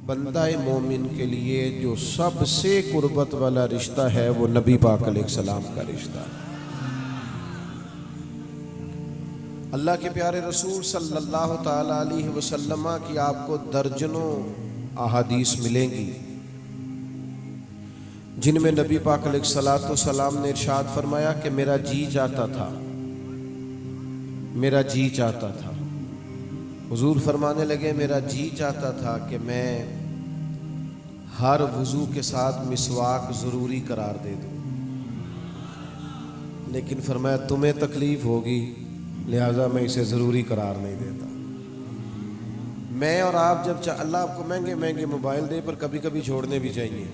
بندہ مومن کے لیے جو سب سے قربت والا رشتہ ہے وہ نبی پاک علیہ السلام کا رشتہ ہے۔ اللہ کے پیارے رسول صلی اللہ تعالی علیہ وسلم کی آپ کو درجنوں احادیث ملیں گی جن میں نبی پاک علیہ السلام نے ارشاد فرمایا کہ میرا جی چاہتا تھا حضور فرمانے لگے میرا جی چاہتا تھا کہ میں ہر وضو کے ساتھ مسواک ضروری قرار دے دوں، لیکن فرمایا تمہیں تکلیف ہوگی لہذا میں اسے ضروری قرار نہیں دیتا۔ میں اور آپ جب اللہ آپ کو مہنگے مہنگے موبائل دے پر کبھی کبھی چھوڑنے بھی چاہیے،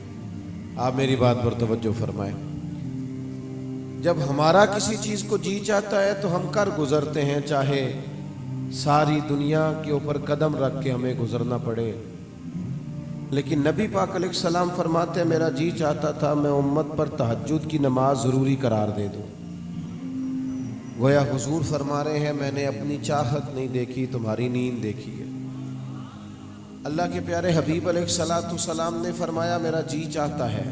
آپ میری بات پر توجہ فرمائیں۔ جب ہمارا کسی چیز کو جی چاہتا ہے تو ہم کر گزرتے ہیں، چاہے ساری دنیا کے اوپر قدم رکھ کے ہمیں گزرنا پڑے، لیکن نبی پاک علیہ السلام فرماتے ہیں میرا جی چاہتا تھا میں امت پر تہجد کی نماز ضروری قرار دے دوں۔ گویا حضور فرما رہے ہیں میں نے اپنی چاہت نہیں دیکھی، تمہاری نیند دیکھی ہے۔ اللہ کے پیارے حبیب علیہ السلام نے فرمایا میرا جی چاہتا ہے،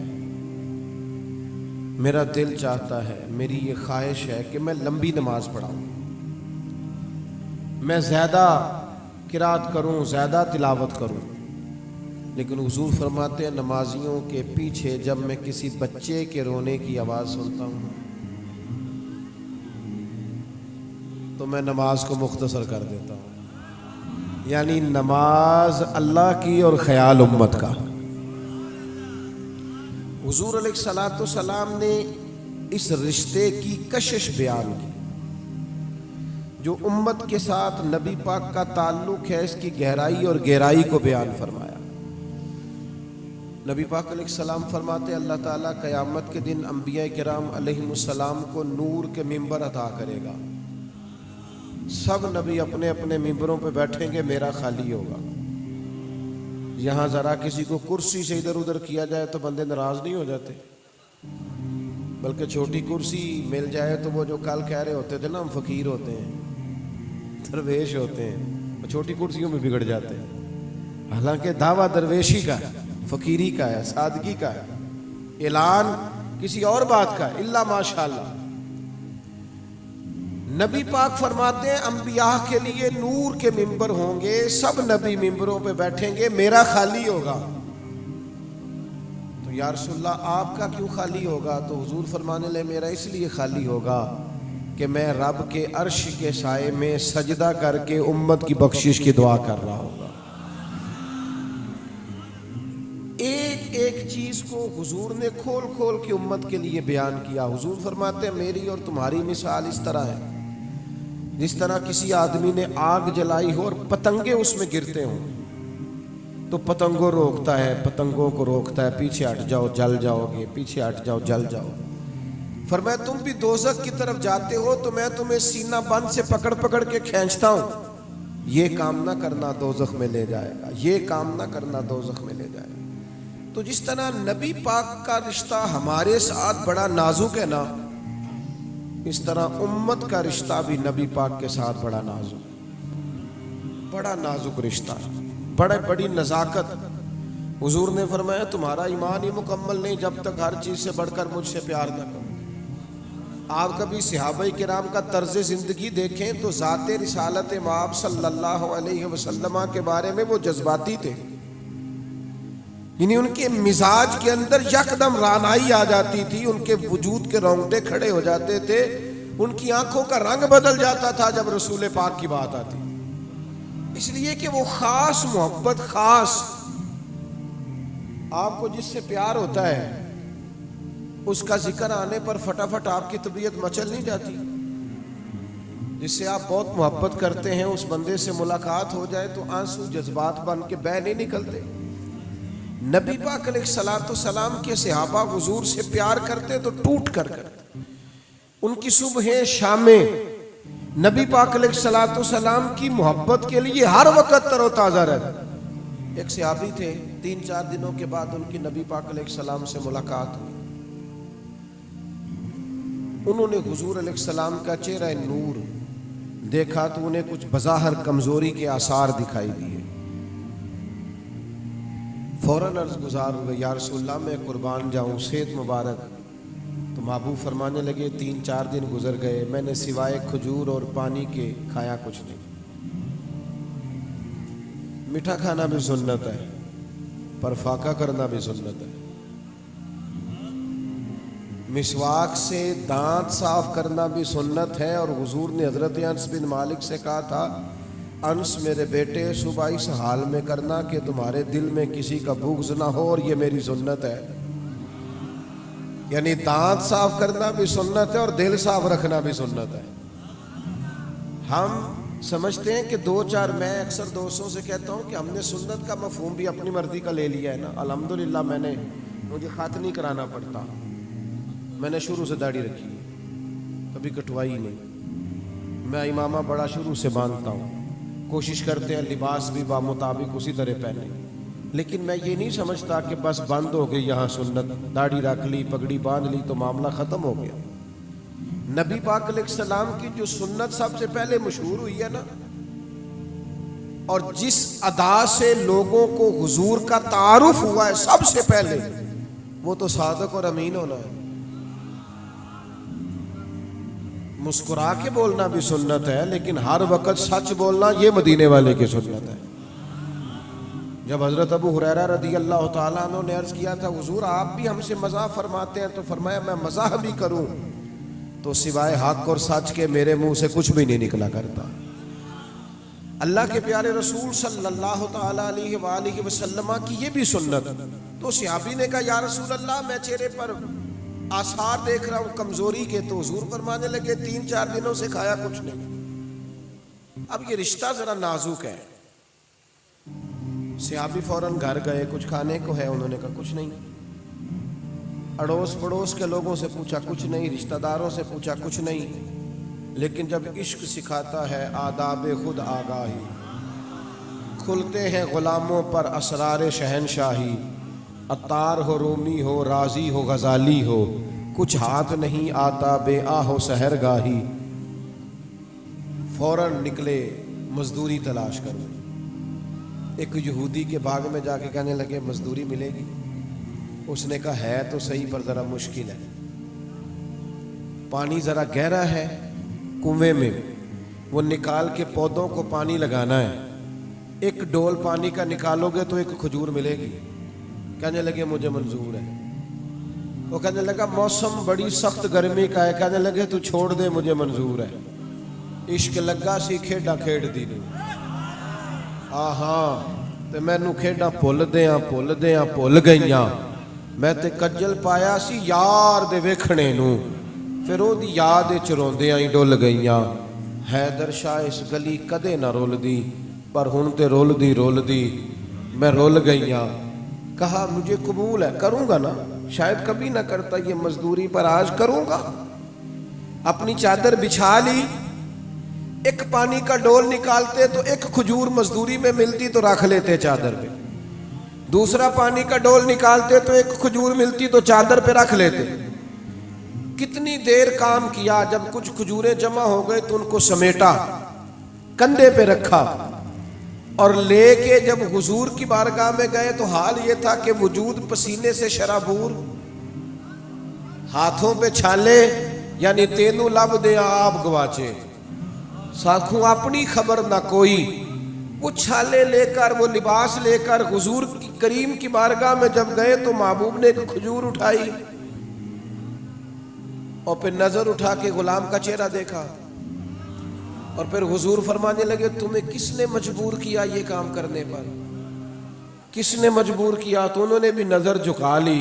میرا دل چاہتا ہے، میری یہ خواہش ہے کہ میں لمبی نماز پڑھاؤں، میں زیادہ قرات کروں، زیادہ تلاوت کروں، لیکن حضور فرماتے ہیں نمازیوں کے پیچھے جب میں کسی بچے کے رونے کی آواز سنتا ہوں تو میں نماز کو مختصر کر دیتا ہوں۔ یعنی نماز اللہ کی اور خیال امت کا۔ حضور علیہ السلام نے اس رشتے کی کشش بیان کی جو امت کے ساتھ نبی پاک کا تعلق ہے، اس کی گہرائی اور گہرائی کو بیان فرمایا۔ نبی پاک علیہ السلام فرماتے اللہ تعالیٰ قیامت کے دن انبیاء کرام علیہ السلام کو نور کے ممبر عطا کرے گا، سب نبی اپنے اپنے ممبروں پہ بیٹھیں گے، میرا خالی ہوگا۔ یہاں ذرا کسی کو کرسی سے ادھر ادھر کیا جائے تو بندے ناراض نہیں ہو جاتے، بلکہ چھوٹی کرسی مل جائے تو وہ جو کل کہہ رہے ہوتے تھے نا ہم فقیر ہوتے ہیں، درویش ہوتے ہیں، چھوٹی کرسیوں میں بگڑ جاتے ہیں۔ حالانکہ دعویٰ درویشی کا ہے، فقیری کا ہے، سادگی کا ہے، اعلان کسی اور بات کا ہے، الا ماشاءاللہ۔ نبی پاک فرماتے ہیں انبیاء کے لیے نور کے ممبر ہوں گے، سب نبی ممبروں پہ بیٹھیں گے، میرا خالی ہوگا۔ تو یا رسول اللہ آپ کا کیوں خالی ہوگا؟ تو حضور فرمانے لگے میرا اس لیے خالی ہوگا کہ میں رب کے عرش کے سائے میں سجدہ کر کے امت کی بخشش کی دعا کر رہا ہوگا۔ ایک ایک چیز کو حضور نے کھول کھول کے امت کے لیے بیان کیا۔ حضور فرماتے ہیں میری اور تمہاری مثال اس طرح ہے جس طرح کسی آدمی نے آگ جلائی ہو اور پتنگے اس میں گرتے ہوں تو پتنگوں روکتا ہے، پتنگوں کو روکتا ہے، پیچھے ہٹ جاؤ جل جاؤ گے، پیچھے ہٹ جاؤ جل جاؤ۔ فرمایا تم بھی دوزخ کی طرف جاتے ہو تو میں تمہیں سینہ بند سے پکڑ پکڑ کے کھینچتا ہوں، یہ کام نہ کرنا دوزخ میں لے جائے گا، یہ کام نہ کرنا دوزخ میں لے جائے گا۔ تو جس طرح نبی پاک کا رشتہ ہمارے ساتھ بڑا نازک ہے نا، اس طرح امت کا رشتہ بھی نبی پاک کے ساتھ بڑا نازک رشتہ، بڑی نزاکت۔ حضور نے فرمایا تمہارا ایمان ہی مکمل نہیں جب تک ہر چیز سے بڑھ کر مجھ سے پیار نہ کرو۔ آپ کبھی صحابہ کرام کا طرز زندگی دیکھیں تو ذات رسالت مآب صلی اللہ علیہ وسلم کے بارے میں وہ جذباتی تھے، یعنی ان کے مزاج کے اندر یکدم رانائی آ جاتی تھی، ان کے وجود کے رونگٹے کھڑے ہو جاتے تھے، ان کی آنکھوں کا رنگ بدل جاتا تھا جب رسول پاک کی بات آتی، اس لیے کہ وہ خاص محبت، خاص آپ کو جس سے پیار ہوتا ہے اس کا ذکر آنے پر فٹافٹ آپ کی طبیعت مچل نہیں جاتی، جس سے آپ بہت محبت کرتے ہیں اس بندے سے ملاقات ہو جائے تو آنسو جذبات بن کے بہہ نہیں نکلتے۔ نبی پاک علیہ السلام کے صحابہ حضور سے پیار کرتے تو ٹوٹ کر کرتے، ان کی صبحیں شامیں نبی پاک علیہ السلام کی محبت کے لیے ہر وقت تر و تازہ رہتے۔ ایک صحابی تھے 3-4 دنوں کے بعد ان کی نبی پاک علیہ السلام سے ملاقات ہوئی، انہوں نے حضور علیہ السلام کا چہرہ نور دیکھا تو انہیں کچھ بظاہر کمزوری کے آثار دکھائی دیے، فوراً عرض گزار ہوئے یا رسول اللہ میں قربان جاؤں، صحت مبارک۔ تو محبوب فرمانے لگے 3-4 دن گزر گئے، میں نے سوائے کھجور اور پانی کے کھایا کچھ نہیں۔ میٹھا کھانا بھی سنت ہے، پر فاقہ کرنا بھی سنت ہے۔ مسواک سے دانت صاف کرنا بھی سنت ہے، اور حضور نے حضرت انس بن مالک سے کہا تھا، انس میرے بیٹے صبح اس حال میں کرنا کہ تمہارے دل میں کسی کا بغض نہ ہو، اور یہ میری سنت ہے۔ یعنی دانت صاف کرنا بھی سنت ہے اور دل صاف رکھنا بھی سنت ہے۔ ہم سمجھتے ہیں کہ 2-4 میں اکثر دوستوں سے کہتا ہوں کہ ہم نے سنت کا مفہوم بھی اپنی مرضی کا لے لیا ہے نا۔ الحمدللہ مجھے خط نہیں کرانا پڑتا، میں نے شروع سے داڑھی رکھی ہے، کبھی کٹوائی نہیں۔ میں امامہ بڑا شروع سے باندھتا ہوں، کوشش کرتے ہیں لباس بھی مطابق اسی طرح پہنے، لیکن میں یہ نہیں سمجھتا کہ بس بند ہو گئی یہاں سنت، داڑھی رکھ لی، پگڑی باندھ لی تو معاملہ ختم ہو گیا۔ نبی پاک علیہ السلام کی جو سنت سب سے پہلے مشہور ہوئی ہے نا، اور جس ادا سے لوگوں کو حضور کا تعارف ہوا ہے سب سے پہلے، وہ تو صادق اور امین ہونا ہے۔ مسکرا کے بولنا بھی سنت ہے، لیکن ہر وقت سچ بولنا یہ مدینے والے کی سنت ہے۔ جب حضرت ابو ہریرہ رضی اللہ تعالیٰ عنہ نے عرض کیا تھا حضور آپ بھی ہم سے مزاح فرماتے ہیں، تو فرمایا میں مزاح بھی کروں تو سوائے حق اور سچ کے میرے منہ سے کچھ بھی نہیں نکلا کرتا۔ اللہ کے پیارے رسول صلی اللہ تعالیٰ علیہ وآلہ وسلم کی یہ بھی سنت۔ تو صحابی نے کہا یا رسول اللہ میں چہرے پر آثار دیکھ رہا ہوں کمزوری کے، تو حضور فرمانے لگے 3-4 دنوں سے کھایا کچھ نہیں۔ اب یہ رشتہ ذرا نازک ہے۔ صحابی فوراً گھر گئے، کچھ کھانے کو ہے؟ انہوں نے کہا کچھ نہیں۔ اڑوس پڑوس کے لوگوں سے پوچھا کچھ نہیں، رشتہ داروں سے پوچھا کچھ نہیں۔ لیکن جب عشق سکھاتا ہے آداب خود آگاہی، کھلتے ہیں غلاموں پر اسرار شہنشاہی، عطار ہو رومی ہو رازی ہو غزالی ہو، کچھ ہاتھ نہیں آتا بے آہ و سحرگاہی۔ فوراً نکلے مزدوری تلاش کرنے۔ ایک یہودی کے باغ میں جا کے کہنے لگے مزدوری ملے گی؟ اس نے کہا ہے تو صحیح پر ذرا مشکل ہے، پانی ذرا گہرا ہے کنویں میں، وہ نکال کے پودوں کو پانی لگانا ہے، ایک ڈول پانی کا نکالو گے تو ایک کھجور ملے گی۔ کہنے لگے مجھے منظور ہے۔ وہ کہنے لگا موسم بڑی سخت گرمی کا ہے، کہنے لگے تو چھوڑ دے مجھے منظور ہے۔ عشق لگا سی کھیڈا کھیڈ دی نو، آہاں تے مینوں کھیڈا بھول گئیاں، میں تے کجل پایا سی یار دے ویکھنے نو، پھر او دی یاد وچ روندیاں ہی ڈل گئیاں۔ حیدر شاہ اس گلی کدے نہ رول دی، پر ہن تے رول دی میں رول گئیاں۔ کہا مجھے قبول ہے، کروں گا نا، شاید کبھی نہ کرتا یہ مزدوری پر آج کروں گا۔ اپنی چادر بچھا لی، ایک پانی کا ڈول نکالتے تو ایک کھجور مزدوری میں ملتی تو رکھ لیتے چادر پہ، دوسرا پانی کا ڈول نکالتے تو ایک کھجور ملتی تو چادر پہ رکھ لیتے۔ کتنی دیر کام کیا، جب کچھ کھجوریں جمع ہو گئے تو ان کو سمیٹا، کندھے پہ رکھا، اور لے کے جب حضور کی بارگاہ میں گئے تو حال یہ تھا کہ وجود پسینے سے شرابور، ہاتھوں پہ چھالے، یعنی تینوں لب دے آپ گواچے، ساکھوں اپنی خبر نہ کوئی۔ وہ چھالے لے کر، وہ لباس لے کر حضور کریم کی بارگاہ میں جب گئے تو محبوب نے ایک کھجور اٹھائی اور پھر نظر اٹھا کے غلام کا چہرہ دیکھا، اور پھر حضور فرمانے لگے تمہیں کس نے مجبور کیا یہ کام کرنے پر؟ کس نے مجبور کیا؟ تو انہوں نے بھی نظر جھکا لی،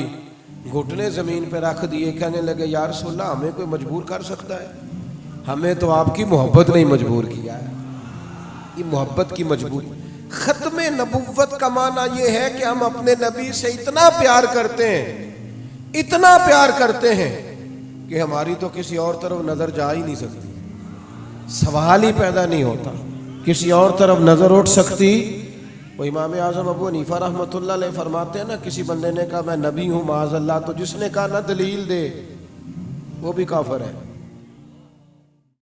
گھٹنے زمین پہ رکھ دیے، کہنے لگے یا رسول اللہ ہمیں کوئی مجبور کر سکتا ہے؟ ہمیں تو آپ کی محبت نہیں مجبور کیا ہے، یہ محبت کی مجبوری۔ ختم نبوت کا معنی یہ ہے کہ ہم اپنے نبی سے اتنا پیار کرتے ہیں، اتنا پیار کرتے ہیں کہ ہماری تو کسی اور طرف نظر جا ہی نہیں سکتی، سوال ہی پیدا نہیں ہوتا کسی اور طرف نظر اٹھ سکتی۔ وہ امام اعظم ابو حنیفہ رحمۃ اللہ علیہ فرماتے ہیں نا، کسی بندے نے کہا میں نبی ہوں معاذ اللہ، تو جس نے کہا نہ دلیل دے وہ بھی کافر ہے۔